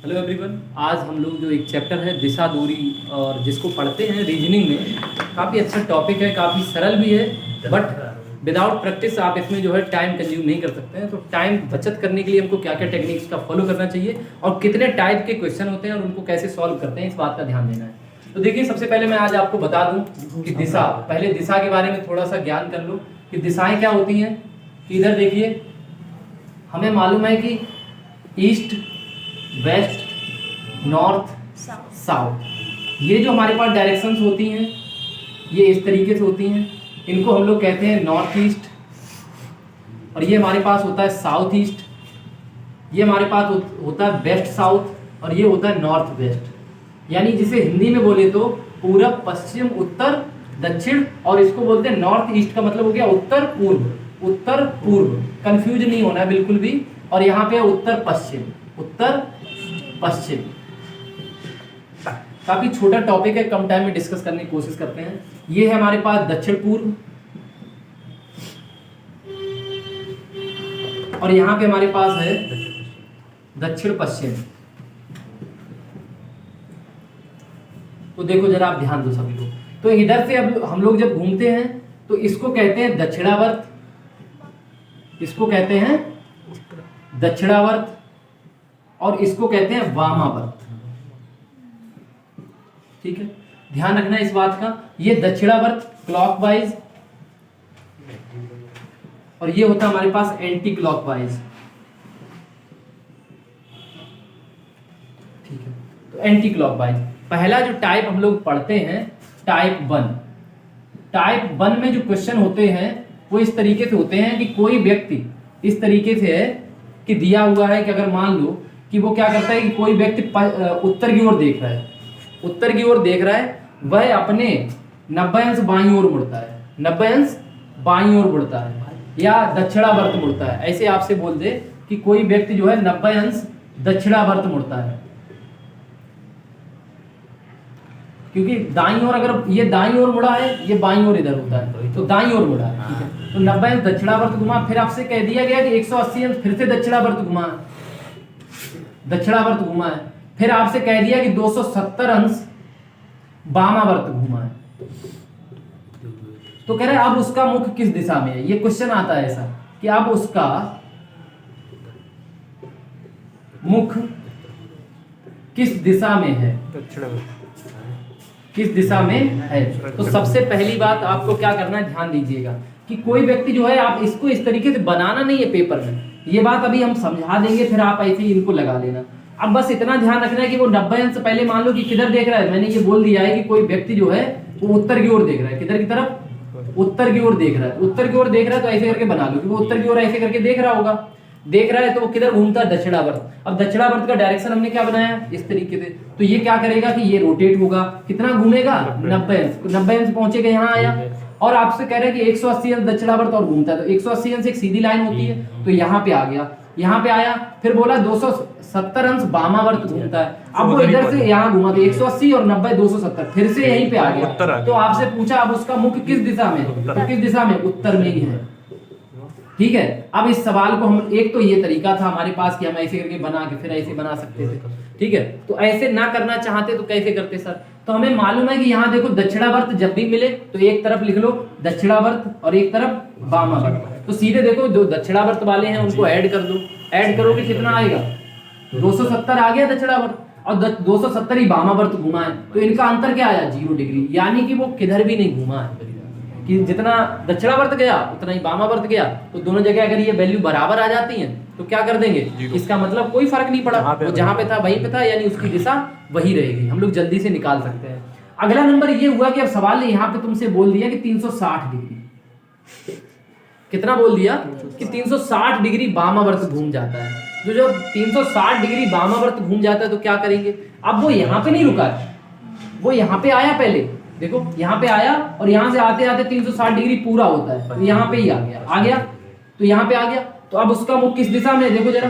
Hello everyone. आज हम लोग जो एक चैप्टर है दिशा दूरी और जिसको पढ़ते हैं रीजनिंग में, काफ़ी अच्छा टॉपिक है, काफ़ी सरल भी है, बट विदाउट प्रैक्टिस आप इसमें जो है टाइम कंज्यूम नहीं कर सकते हैं। तो टाइम बचत करने के लिए हमको क्या क्या टेक्निक्स का फॉलो करना चाहिए और कितने टाइप के क्वेश्चन होते हैं और उनको कैसे सॉल्व करते हैं, इस बात का ध्यान देना है। तो देखिए, सबसे पहले मैं आज आपको बता दूं कि दिशा, पहले दिशा के बारे में थोड़ा सा ज्ञान कर लो कि दिशाएं क्या होती हैं। कि इधर देखिए, हमें मालूम है कि ईस्ट, वेस्ट, नॉर्थ, साउथ, ये जो हमारे पास डायरेक्शंस होती हैं ये इस तरीके से होती हैं। इनको हम लोग कहते हैं नॉर्थ ईस्ट, और ये हमारे पास होता है साउथ ईस्ट, ये हमारे पास होता है वेस्ट साउथ, और ये होता है नॉर्थ वेस्ट। यानी जिसे हिंदी में बोले तो पूरब, पश्चिम, उत्तर, दक्षिण, और इसको बोलते हैं नॉर्थ ईस्ट का मतलब हो गया उत्तर पूर्व। उत्तर पूर्व, कंफ्यूज नहीं होना है बिल्कुल भी। और यहाँ पे उत्तर पश्चिम, उत्तर पश्चिम। काफी छोटा टॉपिक है, कम टाइम में डिस्कस करने की कोशिश करते हैं। ये है हमारे पास दक्षिण पूर्व, और यहाँ पे हमारे पास है दक्षिण पश्चिम। तो देखो जरा, आप ध्यान दो सभी लोग। तो इधर से अब हम लोग जब घूमते हैं तो इसको कहते हैं दक्षिणावर्त, इसको कहते हैं दक्षिणावर्त, और इसको कहते हैं वामावर्त। ठीक है, ध्यान रखना इस बात का। ये दक्षिणावर्त क्लॉकवाइज, और ये होता है हमारे पास एंटी क्लॉकवाइज। ठीक है, तो एंटी क्लॉकवाइज पहला जो टाइप हम लोग पढ़ते हैं, टाइप 1। टाइप 1 में जो क्वेश्चन होते हैं वो इस तरीके से होते हैं कि कोई व्यक्ति इस तरीके से है कि दिया हुआ है कि अगर मान लो कि वो क्या करता है कि कोई व्यक्ति उत्तर की ओर देख रहा है, उत्तर की ओर देख रहा है, वह अपने 90 अंश बाईं ओर मुड़ता है, 90 अंश बाईं ओर मुड़ता है, या दक्षिणावर्त मुड़ता है। ऐसे आपसे बोल दे कि कोई व्यक्ति जो है 90 अंश दक्षिणावर्त मुड़ता है, क्योंकि दाईं ओर, अगर ये दाईं ओर मुड़ा है, ये बाईं ओर इधर होता है, तो दाईं ओर मुड़ा है। ठीक है, तो 90 अंश दक्षिणावर्त घुमा, फिर आपसे कह दिया गया कि 180 अंश फिर से दक्षिणावर्त घुमा, दक्षिणावर्त घुमा है, फिर आपसे कह दिया कि 270 अंश वामावर्त घुमा है। तो कह रहे हैं अब उसका मुख किस दिशा में है। ये क्वेश्चन आता है ऐसा कि अब उसका मुख किस दिशा में है, किस दिशा में है। तो सबसे पहली बात आपको क्या करना है, ध्यान दीजिएगा कि कोई व्यक्ति जो है, आप इसको इस तरीके से बनाना नहीं है पेपर में, ये बात अभी हम समझा देंगे, फिर आप ऐसे ही इनको लगा लेना। अब बस इतना ध्यान रखना है कि वो 90 अंश पहले मान लो कि किधर देख रहा है। मैंने ये बोल दिया है कि कोई व्यक्ति जो है वो उत्तर की ओर देख रहा है, किधर की तरफ, उत्तर की ओर देख रहा है। उत्तर की ओर देख रहा है तो ऐसे करके बना लो कि वो उत्तर की ओर ऐसे करके देख रहा होगा, देख रहा है, तो वो किधर घूमता है, दक्षिणावर्त। अब दक्षिणावर्त का डायरेक्शन हमने क्या बनाया, इस तरीके से। तो ये क्या करेगा कि ये रोटेट होगा, कितना घूमेगा, 90 अंश, 90 अंश पहुंचेगा, यहाँ आया, और आपसे कह रहा है कि 180 अंश दक्षिणावर्त और घूमता है, तो 180 अंश एक सीधी लाइन होती है, तो यहाँ पे आ गया, यहाँ पे आया, फिर बोला 270 अंश वामावर्त घूमता है। अब वो इधर से यहाँ घूमा, तो 180 और 90 270, फिर से यहीं पे आ गया। तो आपसे पूछा अब उसका मुख किस दिशा में, तो किस दिशा में, उत्तर में ही है। ठीक है, अब इस सवाल को हम, एक तो ये तरीका था हमारे पास कि हम ऐसे करके बना के फिर ऐसे बना सकते थे। ठीक है, तो ऐसे ना करना चाहते तो कैसे करते सर। तो हमें मालूम है कि यहाँ देखो दक्षिणावर्त जब भी मिले तो एक तरफ लिख लो दक्षिणावर्त और एक तरफ वामावर्त। तो सीधे देखो जो दक्षिणावर्त वाले हैं उनको ऐड कर दो, ऐड करोगे कितना आएगा, 270 आ गया दक्षिणावर्त, और 270 ही वामावर्त घुमा है, तो इनका अंतर क्या आया, 0 डिग्री। यानी कि वो किधर भी नहीं घुमा है, कि जितना दक्षिणावर्त गया उतना ही वामावर्त गया। तो दोनों जगह अगर ये वैल्यू बराबर आ जाती हैं तो क्या कर देंगे, इसका मतलब कोई फर्क नहीं पड़ा, वो जहां पे था वहीं पे था, यानी उसकी दिशा वही रहेगी। हम लोग जल्दी से निकाल सकते हैं। अगला नंबर ये हुआ कि अब सवाल ने यहाँ पे तुमसे बोल दिया कि 360 डिग्री, कितना बोल दिया कि 360 डिग्री वामावर्त घूम जाता है। तो जब 360 डिग्री वामावर्त घूम जाता है तो क्या करेंगे, अब वो यहाँ पे नहीं रुका, वो यहाँ पे आया, पहले देखो यहाँ पे आया, और यहाँ से आते आते 360 डिग्री पूरा होता है, तो यहाँ पे ही आ गया, तो यहाँ पे आ गया। तो अब उसका मुख किस दिशा में, देखो जरा,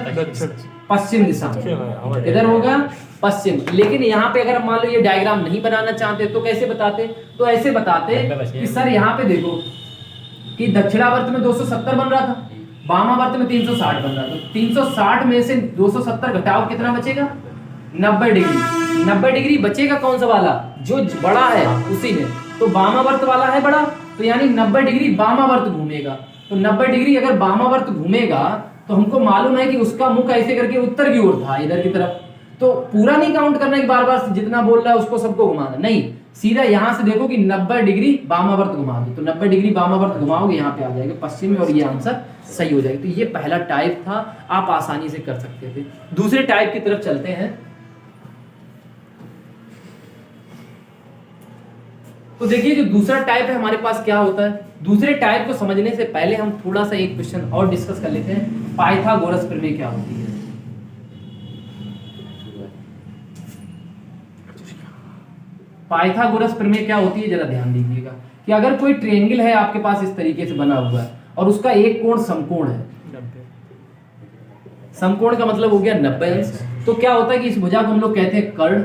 पश्चिम दिशा में, इधर होगा पश्चिम। लेकिन यहाँ पे अगर मान लो ये डायग्राम नहीं बनाना चाहते तो कैसे बताते, तो ऐसे बताते कि सर यहाँ पे देखो कि दक्षिणावर्त में 270 बन रहा था, वामावर्त में 360 बन रहा था। 360 में से 270 घटाओ, कितना बचेगा, 90 डिग्री। 90 डिग्री बचेगा कौन सा वाला, जो बड़ा है उसी में, तो वामावर्त वाला है बड़ा, तो यानी 90 डिग्री वामावर्त घूमेगा। तो 90 डिग्री अगर वामावर्त घूमेगा तो हमको मालूम है कि उसका मुख ऐसे करके उत्तर की ओर था, इधर की तरफ। तो पूरा नहीं काउंट करना कि बार बार जितना बोल रहा है उसको सबको घुमाना, नहीं, सीधा यहां से देखो कि 90 डिग्री वामावर्त घुमा दो, तो 90 डिग्री वामावर्त घुमाओगे यहाँ पे आ जाएगा पश्चिम में, और ये आंसर सही हो जाएगा। तो ये पहला टाइप था, आप आसानी से कर सकते थे। दूसरे टाइप की तरफ चलते हैं। तो देखिए जो दूसरा टाइप है हमारे पास क्या होता है। दूसरे टाइप को समझने से पहले हम थोड़ा सा एक क्वेश्चन और डिस्कस कर लेते हैं, पाइथागोरस प्रमेय क्या होती है। पाइथागोरस प्रमेय क्या होती है, जरा ध्यान दीजिएगा कि अगर कोई ट्रायंगल है आपके पास इस तरीके से बना हुआ है और उसका एक कोण समकोण है, समकोण का मतलब हो गया 90 अंश, तो क्या होता है कि इस भुजा को हम लोग कहते हैं कर्ण,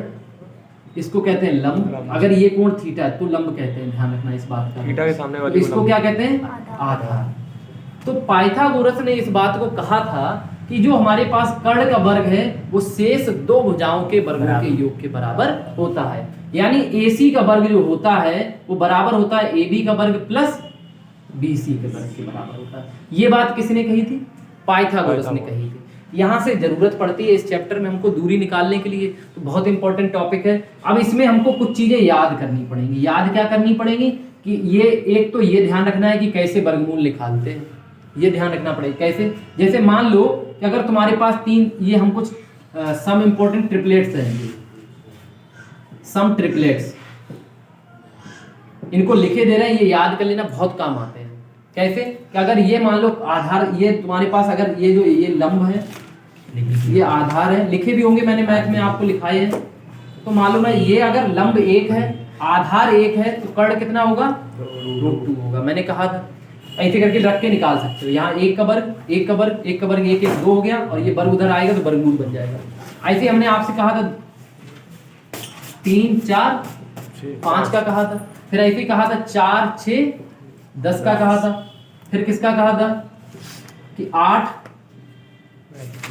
इसको कहते हैं लंब। अगर ये कोण थीटा है तो लंब कहते हैं, ध्यान रखना इस बात का। थीटा के सामने वाली इसको क्या कहते हैं, आधार। तो पाइथागोरस ने इस बात को कहा था कि जो हमारे पास कर्ण का वर्ग है वो शेष दो भुजाओं के वर्गों के योग के बराबर होता है। यानी AC का वर्ग जो होता है वो बराबर होता है AB का वर्ग प्लस BC के वर्ग के बराबर होता है। ये बात किसने कही थी, पाइथागोरस ने कही थी। यहाँ से जरूरत पड़ती है इस चैप्टर में हमको दूरी निकालने के लिए, तो बहुत इंपॉर्टेंट टॉपिक है। अब इसमें हमको कुछ चीजें याद करनी पड़ेंगी। याद क्या करनी पड़ेगी कि ये एक तो ये ध्यान रखना है कि कैसे वर्गमूल निकालते हैं, ये ध्यान रखना पड़ेगा कैसे। जैसे मान लो कि अगर तुम्हारे पास तीन, ये हम कुछ सम इंपॉर्टेंट ट्रिपलेट्स हैं, सम ट्रिपलेट्स, इनको लिखे दे रहे हैं, ये याद कर लेना, बहुत काम आते हैं। कैसे कि अगर ये मान लो आधार, ये तुम्हारे पास अगर ये जो ये लंब है, ये आधार है, लिखे भी होंगे मैंने मैथ में आपको लिखाए हैं, तो मालूम है ये अगर लंब 1 है आधार 1 है तो कर्ण कितना होगा, √2 होगा। मैंने कहा था ऐसे करके रख के निकाल सकते हो। यहाँ 1 का वर्ग 1 का वर्ग 1 का वर्ग 1 1 2 हो गया, और ये वर्ग उधर आएगा तो वर्गमूल बन जाएगा। ऐसे हमने आपसे कहा था 3 4 5 का कहा था, फिर ऐसे कहा था 4 6 10 का कहा था, फिर किसका कहा था कि 8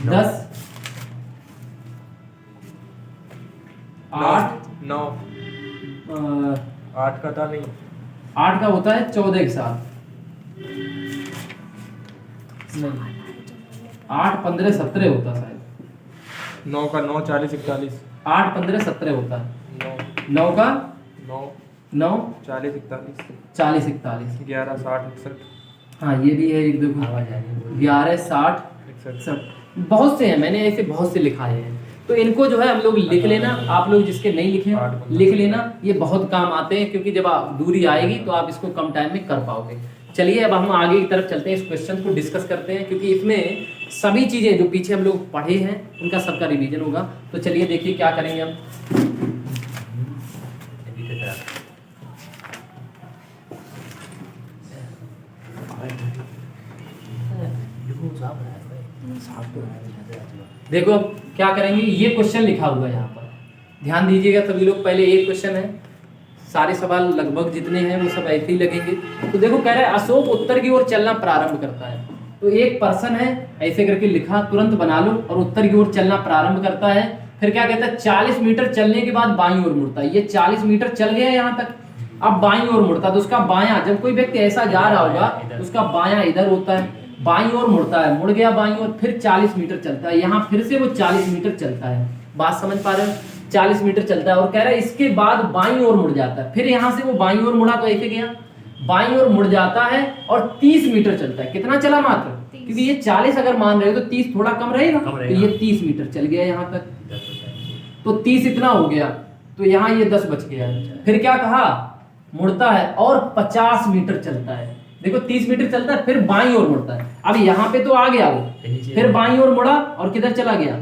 10 8 9 8 का था नहीं, 8 का होता है 14 के साथ, नहीं 8 15 17 होता है शायद। 9 का 9 40 41, 8 15 17 होता है। 9 का 9 9 40 41, 40 41, 11 60 61, हाँ ये भी है एक, देखो 11 60 61, बहुत से हैं, मैंने ऐसे बहुत से लिखाए हैं। तो इनको जो है हम लोग लिख लेना, आप लोग जिसके नहीं लिखे हैं लिख लेना, ये बहुत काम आते हैं, क्योंकि जब आप दूरी आएगी तो आप इसको कम टाइम में कर पाओगे। चलिए अब हम आगे की तरफ चलते हैं, इस क्वेश्चन को डिस्कस करते हैं, क्योंकि इसमें सभी चीजें जो पीछे हम लोग पढ़े हैं उनका सबका रिवीजन होगा। तो चलिए देखिए क्या करेंगे हम। देखो अब क्या करेंगे, ये क्वेश्चन लिखा हुआ है यहाँ पर, ध्यान दीजिएगा सभी लोग। पहले एक क्वेश्चन है, सारे सवाल लगभग जितने हैं वो सब ऐसे ही लगेंगे। तो देखो कह रहा है अशोक उत्तर की ओर चलना प्रारंभ करता है। तो एक पर्सन है, ऐसे करके लिखा, तुरंत बना लो, और उत्तर की ओर चलना प्रारंभ करता है। फिर क्या कहता है 40 मीटर चलने के बाद बाईं ओर मुड़ता है। ये 40 मीटर चल गया यहाँ तक, अब बाईं ओर मुड़ता है, तो उसका बायां, जब कोई व्यक्ति ऐसा जा रहा होगा तो उसका बायां इधर होता है, बाईं ओर मुड़ता है, मुड़ गया बाईं ओर, फिर 40 मीटर चलता है, यहाँ फिर से वो 40 मीटर चलता है। बात समझ पा रहे हो, 40 मीटर चलता है, और कह रहा है इसके बाद बाईं ओर मुड़ जाता है। फिर यहाँ से वो बाईं ओर मुड़ा तो ऐसे गया, बाईं ओर मुड़ जाता है और 30 मीटर चलता है। कितना चला मात्र, क्योंकि ये 40 अगर मान रहे हो तो 30 थोड़ा कम रहेगा, तो ये 30 मीटर चल गया यहाँ तक, तो 30 इतना हो गया, तो यहाँ ये 10 बच गया। फिर क्या कहा, मुड़ता है और 50 मीटर चलता है। देखो 30 मीटर चलता है, फिर बाईं ओर मुड़ता है। अब यहाँ पे तो आ गया वो, फिर बाईं ओर मुड़ा और किधर चला गया,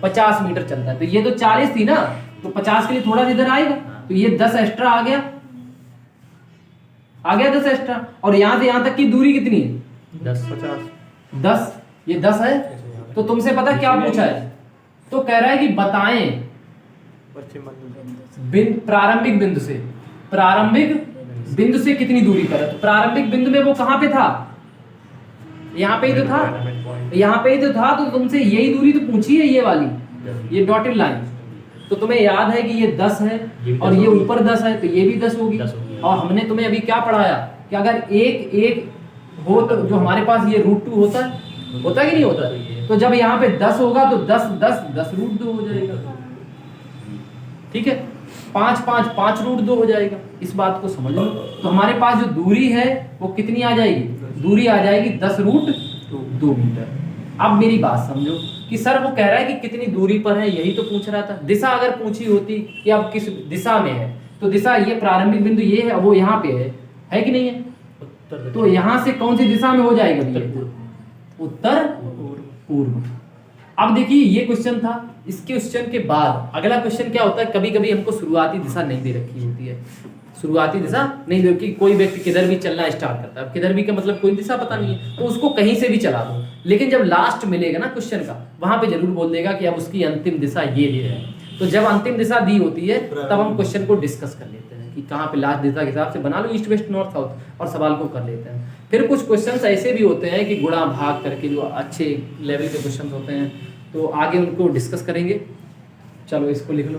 50 मीटर चलता है। तो ये तो 40 थी ना, तो 50 के लिए थोड़ा इधर आएगा, तो ये 10 एक्स्ट्रा आ गया, 10 एक्स्ट्रा। और यहाँ से यहाँ तक की दूरी कितनी है, 10, ये 10 है। तो तुमसे पता क्या पूछा है, तो कह रहा है कि बताएं प्रारंभिक बिंदु से कितनी दूरी पर है। तो प्रारंभिक बिंदु में वो कहां पे था, यहाँ पे ही तो था, यहाँ पे ही तो था, तो तुमसे यही दूरी तो पूछी है ये वाली। ये डॉटेड लाइन। तो तुम्हें याद है कि ये 10 है और ये ऊपर 10 है, तो ये भी 10 होगी। और हमने तुम्हें अभी क्या पढ़ाया कि अगर एक एक हो तो जो हमारे पास ये √2 होता है कि नहीं होता? तो जब यहाँ पे 10 होगा तो 10 10 10 √2 हो जाएगा। ठीक है, 5 5 5 √2 हो जाएगा। इस बात को समझ लो। तो हमारे पास जो दूरी है वो कितनी आ जाएगी? दूरी आ जाएगी 10 √2 मीटर। अब मेरी बात समझो कि सर वो कह रहा है कि कितनी दूरी पर है, यही तो पूछ रहा था। दिशा अगर पूछी होती कि अब किस दिशा में है, तो दिशा ये प्रारंभिक बिंदु ये है, वो यहाँ पे है कि नहीं है? तो यहाँ से कौन सी दिशा में हो जाएगा? उत्तर पूर्व। अब देखिए ये क्वेश्चन था। इसके क्वेश्चन के बाद अगला क्वेश्चन क्या होता है, कभी कभी हमको शुरुआती दिशा नहीं दे रखी होती है। शुरुआती दिशा नहीं दे रखी, कोई व्यक्ति किधर भी चलना स्टार्ट करता है। अब किधर भी का मतलब कोई दिशा पता नहीं है, तो उसको कहीं से भी चला दो, लेकिन जब लास्ट मिलेगा ना क्वेश्चन का, वहां पे जरूर बोल देगा कि अब उसकी अंतिम दिशा ये है। तो जब अंतिम दिशा दी होती है तब हम क्वेश्चन को डिस्कस कर लेते हैं कि कहाँ पे लास्ट दिशा के हिसाब से बना लो, ईस्ट वेस्ट नॉर्थ साउथ, और सवाल को कर लेते हैं। फिर कुछ क्वेश्चंस ऐसे भी होते हैं कि गुणा भाग करके जो अच्छे लेवल के क्वेश्चंस होते हैं, तो आगे उनको डिस्कस करेंगे। चलो इसको लिख लो।